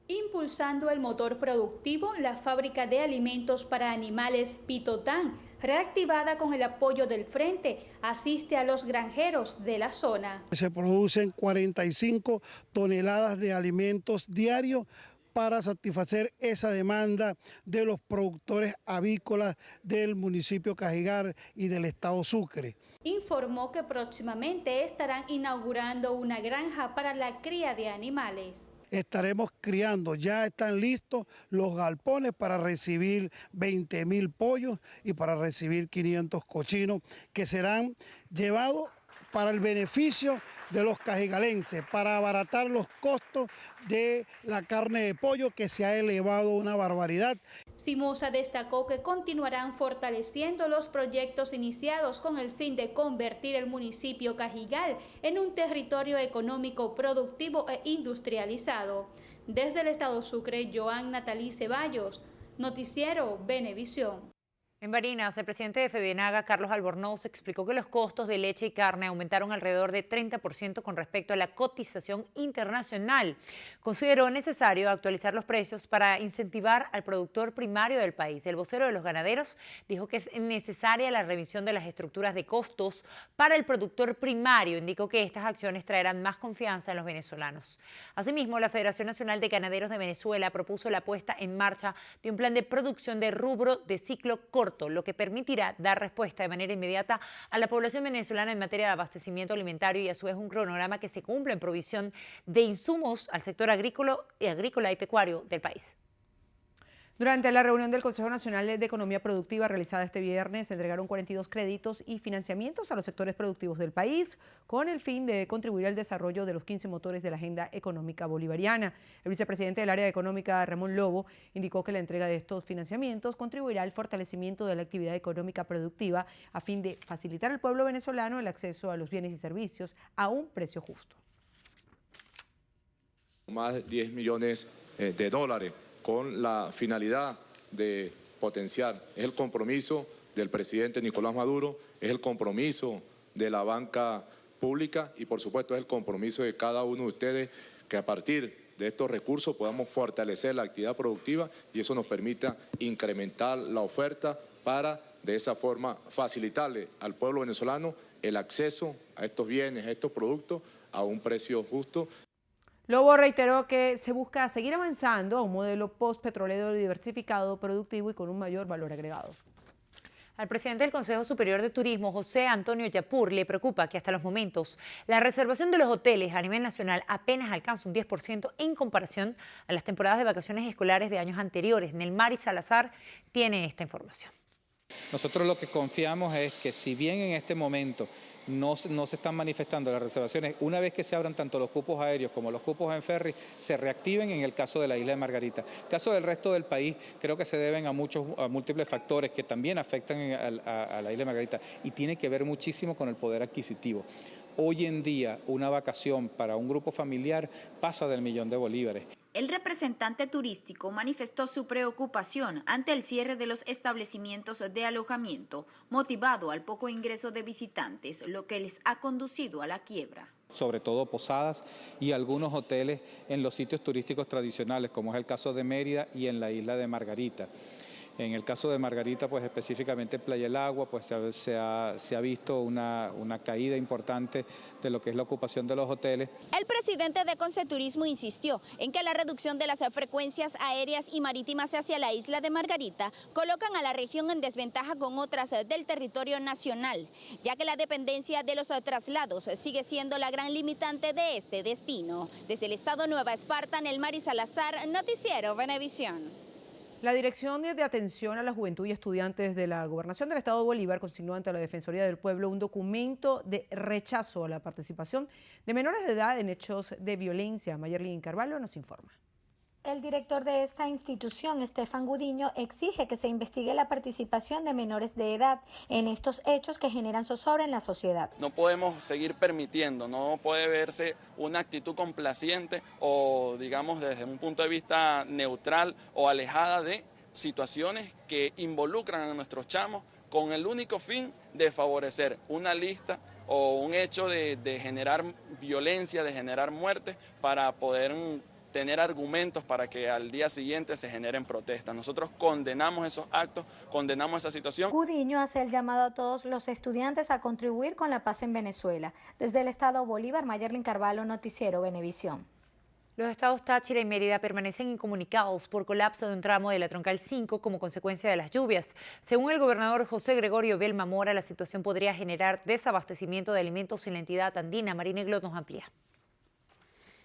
Impulsando el motor productivo, la fábrica de alimentos para animales Pitotán, reactivada con el apoyo del Frente, asiste a los granjeros de la zona. Se producen 45 toneladas de alimentos diarios para satisfacer esa demanda de los productores avícolas del municipio Cajigal y del estado Sucre. Informó que próximamente estarán inaugurando una granja para la cría de animales. Estaremos criando, ya están listos los galpones para recibir 20.000 pollos y para recibir 500 cochinos que serán llevados para el beneficio de los cajigalenses, para abaratar los costos de la carne de pollo que se ha elevado una barbaridad. Simosa destacó que continuarán fortaleciendo los proyectos iniciados con el fin de convertir el municipio Cajigal en un territorio económico productivo e industrializado. Desde el estado Sucre, Joan Natalie Ceballos, Noticiero Venevisión. En Barinas, el presidente de Fedenaga, Carlos Albornoz, explicó que los costos de leche y carne aumentaron alrededor de 30% con respecto a la cotización internacional. Consideró necesario actualizar los precios para incentivar al productor primario del país. El vocero de los ganaderos dijo que es necesaria la revisión de las estructuras de costos para el productor primario. Indicó que estas acciones traerán más confianza en los venezolanos. Asimismo, la Federación Nacional de Ganaderos de Venezuela propuso la puesta en marcha de un plan de producción de rubro de ciclo corto, lo que permitirá dar respuesta de manera inmediata a la población venezolana en materia de abastecimiento alimentario y a su vez un cronograma que se cumpla en provisión de insumos al sector agrícola y pecuario del país. Durante la reunión del Consejo Nacional de Economía Productiva realizada este viernes, se entregaron 42 créditos y financiamientos a los sectores productivos del país con el fin de contribuir al desarrollo de los 15 motores de la agenda económica bolivariana. El vicepresidente del área económica, Ramón Lobo, indicó que la entrega de estos financiamientos contribuirá al fortalecimiento de la actividad económica productiva a fin de facilitar al pueblo venezolano el acceso a los bienes y servicios a un precio justo. Más de 10 millones de dólares. Con la finalidad de potenciar. Es el compromiso del presidente Nicolás Maduro, es el compromiso de la banca pública y por supuesto es el compromiso de cada uno de ustedes que a partir de estos recursos podamos fortalecer la actividad productiva y eso nos permita incrementar la oferta para de esa forma facilitarle al pueblo venezolano el acceso a estos bienes, a estos productos a un precio justo. Lobo reiteró que se busca seguir avanzando a un modelo postpetrolero diversificado, productivo y con un mayor valor agregado. Al presidente del Consejo Superior de Turismo, José Antonio Yapur, le preocupa que hasta los momentos la reservación de los hoteles a nivel nacional apenas alcanza un 10% en comparación a las temporadas de vacaciones escolares de años anteriores. Nelmari Salazar tiene esta información. Nosotros lo que confiamos es que si bien en este momento no se están manifestando las reservaciones, una vez que se abran tanto los cupos aéreos como los cupos en ferry, se reactiven en el caso de la isla de Margarita. En el caso del resto del país, creo que se deben a múltiples factores que también afectan a la isla de Margarita y tiene que ver muchísimo con el poder adquisitivo. Hoy en día, una vacación para un grupo familiar pasa del $1.000.000 de bolívares. El representante turístico manifestó su preocupación ante el cierre de los establecimientos de alojamiento, motivado al poco ingreso de visitantes, lo que les ha conducido a la quiebra. Sobre todo posadas y algunos hoteles en los sitios turísticos tradicionales, como es el caso de Mérida y en la isla de Margarita. En el caso de Margarita, pues específicamente en Playa del Agua, pues se ha visto una caída importante de lo que es la ocupación de los hoteles. El presidente de Conceturismo insistió en que la reducción de las frecuencias aéreas y marítimas hacia la isla de Margarita colocan a la región en desventaja con otras del territorio nacional, ya que la dependencia de los traslados sigue siendo la gran limitante de este destino. Desde el estado Nueva Esparta, Nelmari Salazar, Noticiero Venevisión. La Dirección de Atención a la Juventud y Estudiantes de la Gobernación del Estado de Bolívar consignó ante la Defensoría del Pueblo un documento de rechazo a la participación de menores de edad en hechos de violencia. Mayerlin Carvalho nos informa. El director de esta institución, Estefan Gudiño, exige que se investigue la participación de menores de edad en estos hechos que generan zozobra en la sociedad. No podemos seguir permitiendo, no puede verse una actitud complaciente o, digamos, desde un punto de vista neutral o alejada de situaciones que involucran a nuestros chamos con el único fin de favorecer una lista o un hecho de generar violencia, de generar muerte para poder tener argumentos para que al día siguiente se generen protestas. Nosotros condenamos esos actos, condenamos esa situación. Gudiño hace el llamado a todos los estudiantes a contribuir con la paz en Venezuela. Desde el estado Bolívar, Mayerlin Carvalho, Noticiero Venevisión. Los estados Táchira y Mérida permanecen incomunicados por colapso de un tramo de la Troncal 5 como consecuencia de las lluvias. Según el gobernador José Gregorio Bielma Mora, la situación podría generar desabastecimiento de alimentos en la entidad andina. Marina Eglot nos amplía.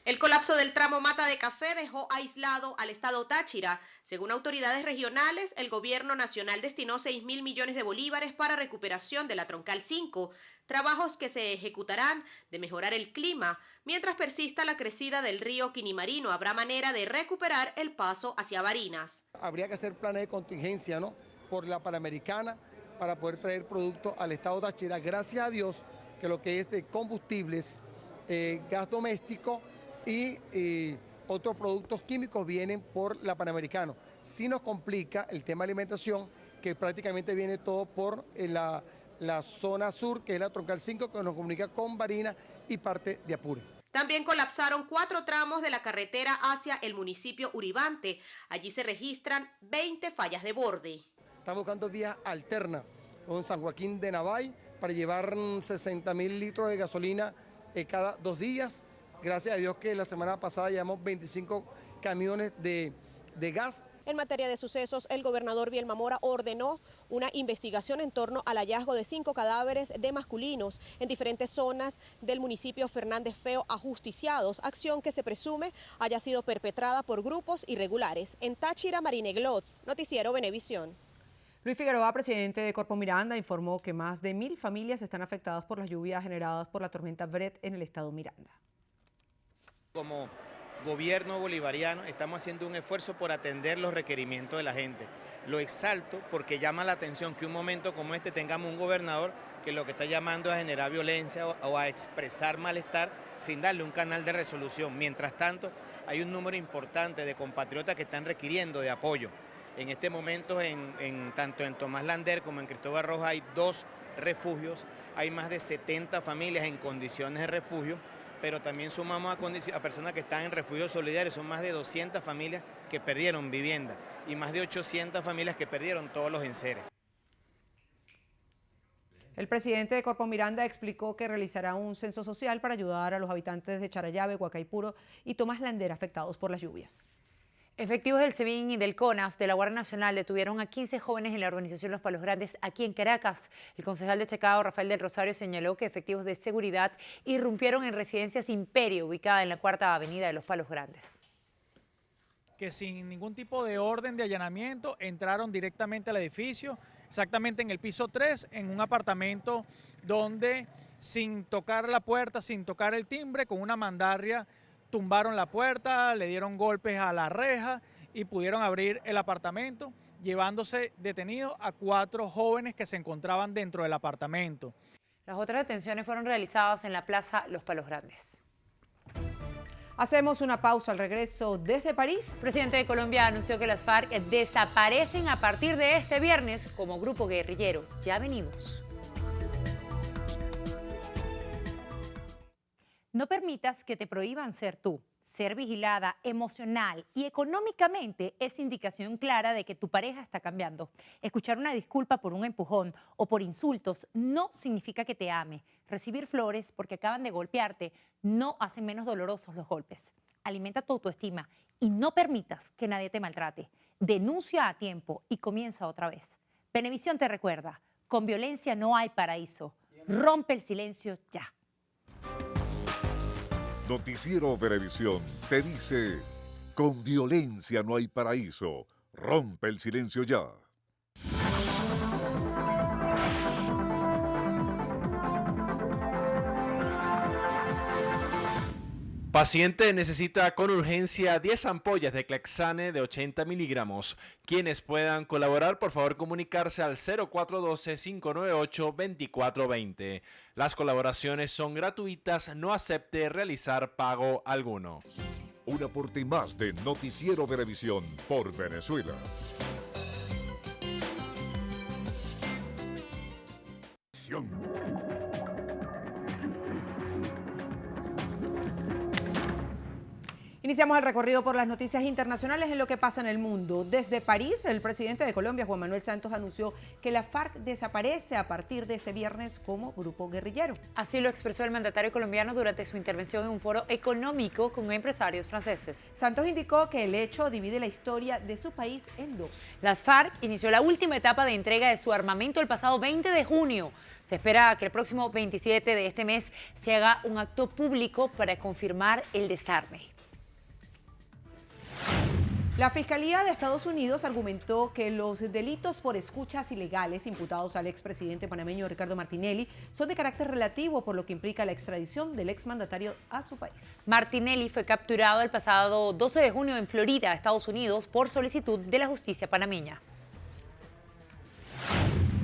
El colapso del tramo Mata de Café dejó aislado al estado Táchira. Según autoridades regionales, el gobierno nacional destinó 6.000 millones de bolívares para recuperación de la Troncal 5, trabajos que se ejecutarán de mejorar el clima. Mientras persista la crecida del río Quinimarino, habrá manera de recuperar el paso hacia Barinas. Habría que hacer planes de contingencia, ¿no?, por la Panamericana para poder traer productos al estado Táchira. Gracias a Dios que lo que es de combustibles, gas doméstico y otros productos químicos vienen por la Panamericana. Sí nos complica el tema de alimentación, que prácticamente viene todo por la zona sur, que es la Troncal 5, que nos comunica con Barinas y parte de Apure. También colapsaron 4 tramos de la carretera hacia el municipio Uribante. Allí se registran 20 fallas de borde. Estamos buscando vías alternas con San Joaquín de Navay para llevar 60.000 litros de gasolina cada 2 días. Gracias a Dios que la semana pasada llevamos 25 camiones de gas. En materia de sucesos, el gobernador Bielma Mora ordenó una investigación en torno al hallazgo de 5 cadáveres de masculinos en diferentes zonas del municipio Fernández Feo ajusticiados, acción que se presume haya sido perpetrada por grupos irregulares. En Táchira, Marina Eglot, Noticiero Venevisión. Luis Figueroa, presidente de Corpo Miranda, informó que más de 1.000 familias están afectadas por las lluvias generadas por la tormenta Bret en el estado Miranda. Como gobierno bolivariano estamos haciendo un esfuerzo por atender los requerimientos de la gente. Lo exalto porque llama la atención que un momento como este tengamos un gobernador que lo que está llamando es a generar violencia o a expresar malestar sin darle un canal de resolución. Mientras tanto, hay un número importante de compatriotas que están requiriendo de apoyo. En este momento, tanto en Tomás Lander como en Cristóbal Rojas hay 2 refugios, hay más de 70 familias en condiciones de refugio, pero también sumamos a personas que están en refugios solidarios. Son más de 200 familias que perdieron vivienda y más de 800 familias que perdieron todos los enseres. El presidente de Corpo Miranda explicó que realizará un censo social para ayudar a los habitantes de Charallave, Huacaipuro y Tomás Lander afectados por las lluvias. Efectivos del SEBIN y del CONAS de la Guardia Nacional detuvieron a 15 jóvenes en la organización Los Palos Grandes aquí en Caracas. El concejal de Chacao, Rafael del Rosario, señaló que efectivos de seguridad irrumpieron en Residencias Imperio, ubicada en la 4ª Avenida de Los Palos Grandes. Que sin ningún tipo de orden de allanamiento entraron directamente al edificio, exactamente en el piso 3, en un apartamento donde sin tocar la puerta, sin tocar el timbre, con una mandarria, tumbaron la puerta, le dieron golpes a la reja y pudieron abrir el apartamento, llevándose detenidos a 4 jóvenes que se encontraban dentro del apartamento. Las otras detenciones fueron realizadas en la Plaza Los Palos Grandes. Hacemos una pausa. Al regreso desde París. El presidente de Colombia anunció que las FARC desaparecen a partir de este viernes como grupo guerrillero. Ya venimos. No permitas que te prohíban ser tú. Ser vigilada emocional y económicamente es indicación clara de que tu pareja está cambiando. Escuchar una disculpa por un empujón o por insultos no significa que te ame. Recibir flores porque acaban de golpearte no hacen menos dolorosos los golpes. Alimenta tu autoestima y no permitas que nadie te maltrate. Denuncia a tiempo y comienza otra vez. Venevisión te recuerda, con violencia no hay paraíso. Rompe el silencio ya. Noticiero Venevisión te dice, con violencia no hay paraíso. Rompe el silencio ya. Paciente necesita con urgencia 10 ampollas de Clexane de 80 miligramos. Quienes puedan colaborar, por favor comunicarse al 0412-598-2420. Las colaboraciones son gratuitas, no acepte realizar pago alguno. Un aporte más de Noticiero Venevisión por Venezuela. Iniciamos el recorrido por las noticias internacionales en lo que pasa en el mundo. Desde París, el presidente de Colombia, Juan Manuel Santos, anunció que la FARC desaparece a partir de este viernes como grupo guerrillero. Así lo expresó el mandatario colombiano durante su intervención en un foro económico con empresarios franceses. Santos indicó que el hecho divide la historia de su país en dos. Las FARC inició la última etapa de entrega de su armamento el pasado 20 de junio. Se espera que el próximo 27 de este mes se haga un acto público para confirmar el desarme. La Fiscalía de Estados Unidos argumentó que los delitos por escuchas ilegales imputados al expresidente panameño Ricardo Martinelli son de carácter relativo, por lo que implica la extradición del exmandatario a su país. Martinelli fue capturado el pasado 12 de junio en Florida, Estados Unidos, por solicitud de la justicia panameña.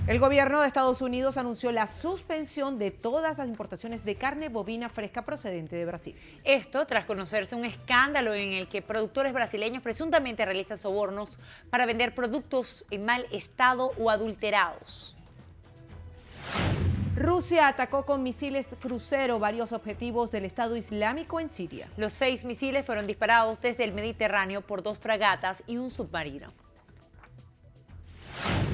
El gobierno de Estados Unidos anunció la suspensión de todas las importaciones de carne bovina fresca procedente de Brasil. Esto tras conocerse un escándalo en el que productores brasileños presuntamente realizan sobornos para vender productos en mal estado o adulterados. Rusia atacó con misiles crucero varios objetivos del Estado Islámico en Siria. Los 6 misiles fueron disparados desde el Mediterráneo por 2 fragatas y un submarino.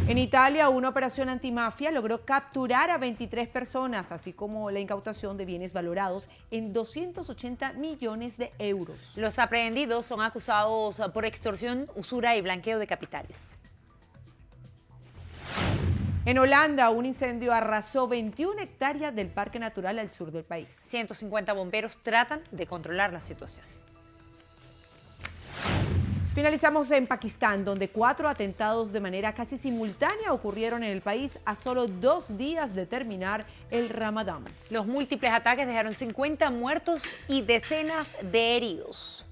En Italia, una operación antimafia logró capturar a 23 personas, así como la incautación de bienes valorados en 280 millones de euros. Los aprehendidos son acusados por extorsión, usura y blanqueo de capitales. En Holanda, un incendio arrasó 21 hectáreas del Parque Natural al sur del país. 150 bomberos tratan de controlar la situación. Finalizamos en Pakistán, donde 4 atentados de manera casi simultánea ocurrieron en el país a solo 2 días de terminar el Ramadán. Los múltiples ataques dejaron 50 muertos y decenas de heridos.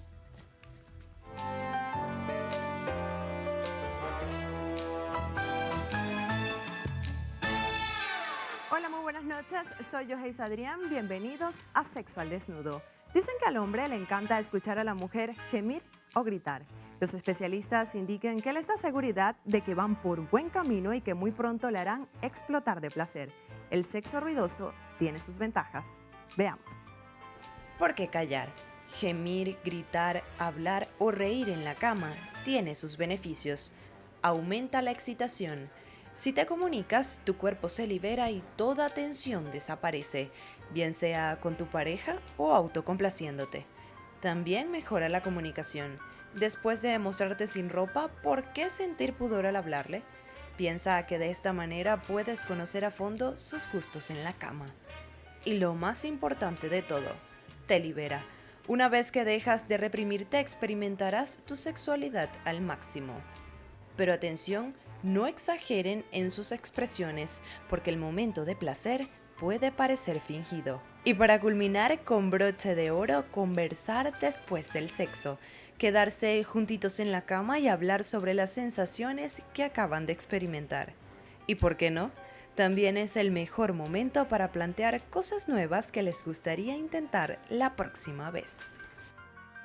Hola, muy buenas noches. Soy Joheis Adrián. Bienvenidos a Sexo al Desnudo. Dicen que al hombre le encanta escuchar a la mujer gemir o gritar. Los especialistas indican que les da seguridad de que van por buen camino y que muy pronto le harán explotar de placer. El sexo ruidoso tiene sus ventajas. Veamos. ¿Por qué callar? Gemir, gritar, hablar o reír en la cama tiene sus beneficios. Aumenta la excitación. Si te comunicas, tu cuerpo se libera y toda tensión desaparece, bien sea con tu pareja o autocomplaciéndote. También mejora la comunicación. Después de mostrarte sin ropa, ¿por qué sentir pudor al hablarle? Piensa que de esta manera puedes conocer a fondo sus gustos en la cama. Y lo más importante de todo, te libera. Una vez que dejas de reprimirte, experimentarás tu sexualidad al máximo. Pero atención, no exageren en sus expresiones, porque el momento de placer puede parecer fingido. Y para culminar con broche de oro, conversar después del sexo. Quedarse juntitos en la cama y hablar sobre las sensaciones que acaban de experimentar. ¿Y por qué no? También es el mejor momento para plantear cosas nuevas que les gustaría intentar la próxima vez.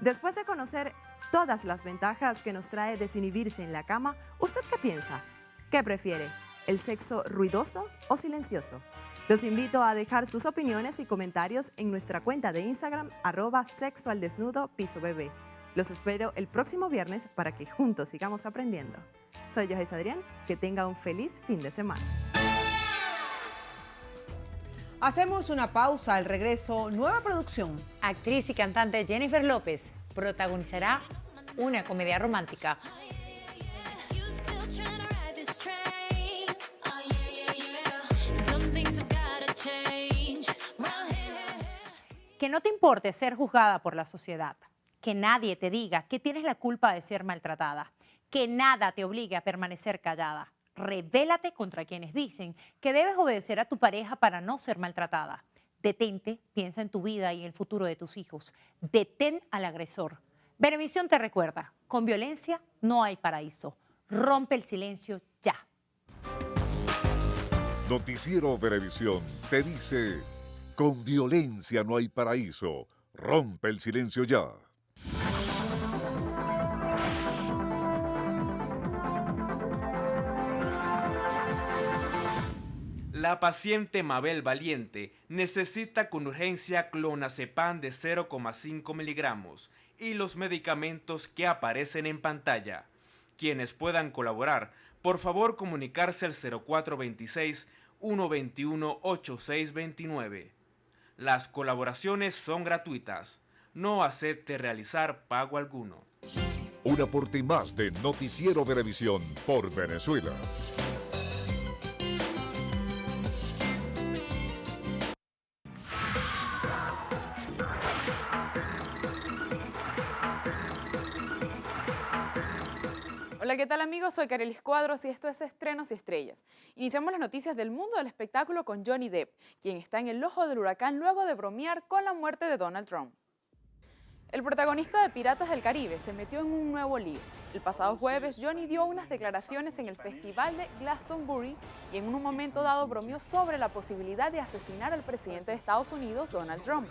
Después de conocer todas las ventajas que nos trae desinhibirse en la cama, ¿usted qué piensa? ¿Qué prefiere? ¿El sexo ruidoso o silencioso? Los invito a dejar sus opiniones y comentarios en nuestra cuenta de Instagram @sexoaldesnudo_bebé. Los espero el próximo viernes para que juntos sigamos aprendiendo. Soy Joheis Adrián, que tenga un feliz fin de semana. Hacemos una pausa, al regreso, nueva producción. Actriz y cantante Jennifer López protagonizará una comedia romántica. Que no te importe ser juzgada por la sociedad. Que nadie te diga que tienes la culpa de ser maltratada. Que nada te obligue a permanecer callada. Rebélate contra quienes dicen que debes obedecer a tu pareja para no ser maltratada. Detente, piensa en tu vida y en el futuro de tus hijos. Detén al agresor. Venevisión te recuerda, con violencia no hay paraíso. Rompe el silencio ya. Noticiero Venevisión te dice, con violencia no hay paraíso. Rompe el silencio ya. La paciente Mabel Valiente necesita con urgencia clonazepam de 0,5 miligramos y los medicamentos que aparecen en pantalla. Quienes puedan colaborar, por favor comunicarse al 0426-121-8629. Las colaboraciones son gratuitas. No acepte realizar pago alguno. Un aporte más de Noticiero Venevisión por Venezuela. Hola, ¿qué tal amigos? Soy Carelis Cuadros y esto es Estrenos y Estrellas. Iniciamos las noticias del mundo del espectáculo con Johnny Depp, quien está en el ojo del huracán luego de bromear con la muerte de Donald Trump. El protagonista de Piratas del Caribe se metió en un nuevo lío. El pasado jueves, Johnny dio unas declaraciones en el Festival de Glastonbury y en un momento dado bromeó sobre la posibilidad de asesinar al presidente de Estados Unidos, Donald Trump.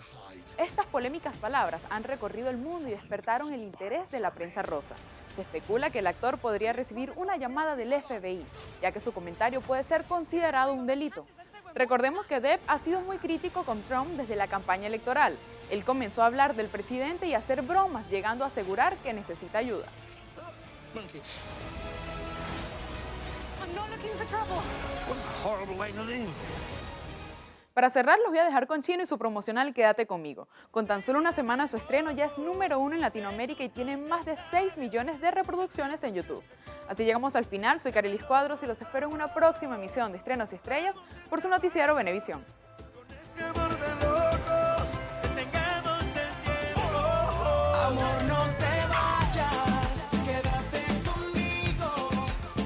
Estas polémicas palabras han recorrido el mundo y despertaron el interés de la prensa rosa. Se especula que el actor podría recibir una llamada del FBI, ya que su comentario puede ser considerado un delito. Recordemos que Depp ha sido muy crítico con Trump desde la campaña electoral. Él comenzó a hablar del presidente y a hacer bromas, llegando a asegurar que necesita ayuda. Para cerrar, los voy a dejar con Chino y su promocional Quédate Conmigo. Con tan solo una semana su estreno ya es número 1 en Latinoamérica y tiene más de 6 millones de reproducciones en YouTube. Así llegamos al final, soy Carelis Cuadros y los espero en una próxima emisión de Estrenos y Estrellas por su noticiero Venevisión. Amor, no te vayas, quédate conmigo,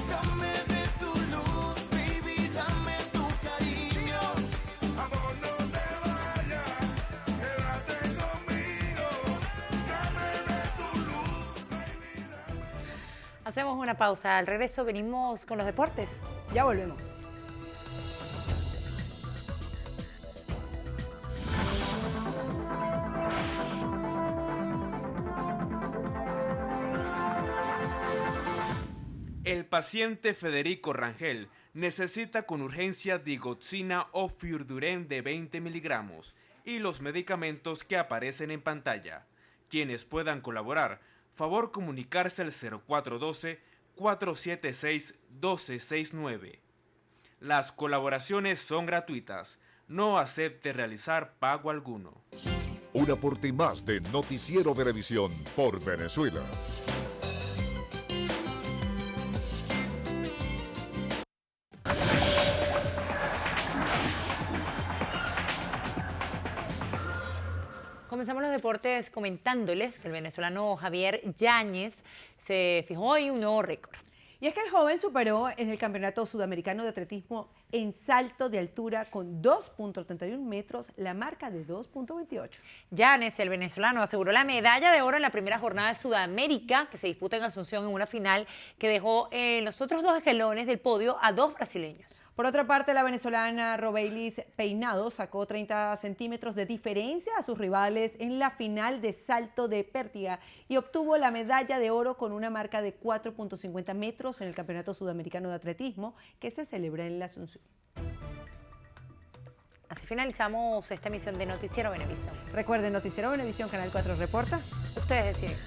dame de tu luz, baby, dame tu cariño. Amor, no te vayas, quédate conmigo, dame de tu luz, baby, dame. Hacemos una pausa, al regreso venimos con los deportes. Ya volvemos. El paciente Federico Rangel necesita con urgencia digoxina o fiorduren de 20 miligramos y los medicamentos que aparecen en pantalla. Quienes puedan colaborar, favor comunicarse al 0412-476-1269. Las colaboraciones son gratuitas. No acepte realizar pago alguno. Un aporte más de Noticiero Venevisión por Venezuela. Comenzamos los deportes comentándoles que el venezolano Javier Yáñez se fijó en un nuevo récord. Y es que el joven superó en el Campeonato Sudamericano de Atletismo en salto de altura con 2.31 metros la marca de 2.28. Yáñez, el venezolano, aseguró la medalla de oro en la primera jornada de Sudamérica que se disputa en Asunción en una final que dejó en los otros dos escalones del podio a dos brasileños. Por otra parte, la venezolana Robeilis Peinado sacó 30 centímetros de diferencia a sus rivales en la final de salto de pértiga y obtuvo la medalla de oro con una marca de 4.50 metros en el Campeonato Sudamericano de Atletismo que se celebra en la Asunción. Así finalizamos esta emisión de Noticiero Venevisión. Recuerden, Noticiero Venevisión, Canal 4 reporta. Ustedes deciden.